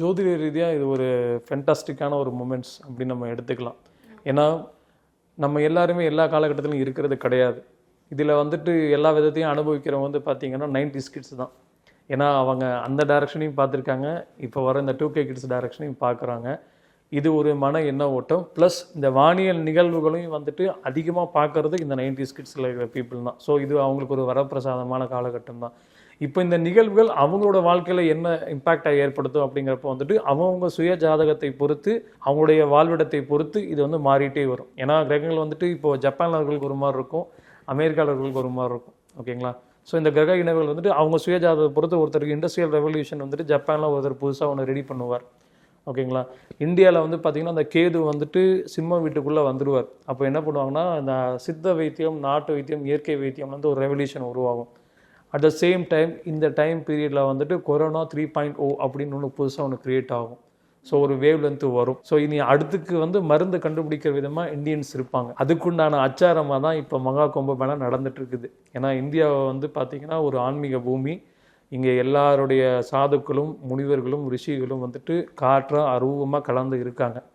ஜோதிட ரீதியாக இது ஒரு ஃபென்டாஸ்டிக்கான ஒரு மூமெண்ட்ஸ் அப்படின்னு நம்ம எடுத்துக்கலாம். ஏன்னா நம்ம எல்லாருமே எல்லா காலகட்டத்திலும் இருக்கிறது கிடையாது. இதில் வந்துட்டு எல்லா விதத்தையும் அனுபவிக்கிறவங்க வந்து பார்த்திங்கன்னா 90s கிட்ஸ் தான். ஏன்னா அவங்க அந்த டைரக்ஷனையும் பார்த்துருக்காங்க, இப்போ வர இந்த 2K கிட்ஸ் டைரக்ஷனையும் பார்க்குறாங்க. இது ஒரு மன எண்ண ஓட்டம் ப்ளஸ் இந்த வானியல் நிகழ்வுகளையும் வந்துட்டு அதிகமாக பார்க்குறது இந்த 90s கிட்ஸில் இருக்கிற பீப்புள் தான். ஸோ இது அவங்களுக்கு ஒரு வரப்பிரசாதமான காலகட்டம் தான். இப்போ இந்த நிகழ்வுகள் அவங்களோட வாழ்க்கையில் என்ன இம்பேக்டை ஏற்படுத்தும் அப்படிங்கிறப்ப வந்துட்டு அவங்க சுய ஜாதகத்தை பொறுத்து அவங்களுடைய வாழ்விடத்தை பொறுத்து இது வந்து மாறிட்டே வரும். ஏன்னா கிரகங்கள் வந்துட்டு இப்போது ஜப்பானர்களுக்கு ஒரு மாதிரி இருக்கும், அமெரிக்காளர்களுக்கு ஒரு மாதிரி இருக்கும். ஓகேங்களா? ஸோ இந்த கிரக இணைவுகள் வந்துட்டு அவங்க சுய ஜாதகத்தை பொறுத்து ஒருத்தருக்கு இண்டஸ்ட்ரியல் ரெவல்யூஷன் வந்துட்டு ஜப்பானில் ஒருத்தர் புதுசாக ஒன்று ரெடி பண்ணுவார். ஓகேங்களா? இந்தியாவில் வந்து பார்த்திங்கன்னா அந்த கேது வந்துட்டு சிம்ம வீட்டுக்குள்ளே வந்துடுவார். அப்போ என்ன பண்ணுவாங்கன்னா இந்த சித்த வைத்தியம், நாட்டு வைத்தியம், இயற்கை வைத்தியம் வந்து ஒரு ரெவல்யூஷன் உருவாகும். அட் த சேம் டைம் இந்த டைம் பீரியடில் வந்துட்டு கொரோனா 3.0 அப்படின்னு ஒன்று புதுசாக ஒன்று க்ரியேட் ஆகும். ஸோ ஒரு வேவ் லென்த்து வரும். ஸோ இனி அடுத்துக்கு வந்து மருந்து கண்டுபிடிக்கிற விதமாக இந்தியன்ஸ் இருப்பாங்க. அதுக்குண்டான அச்சாரமாக தான் இப்போ மகா கும்பமேளா நடந்துட்டு இருக்குது. ஏன்னா இந்தியாவை வந்து பார்த்திங்கன்னா ஒரு ஆன்மீக பூமி. இங்கே எல்லாருடைய சாதுக்களும் முனிவர்களும் ரிஷிகளும் வந்துட்டு காற்றாக அரூபமாக கலந்து இருக்காங்க.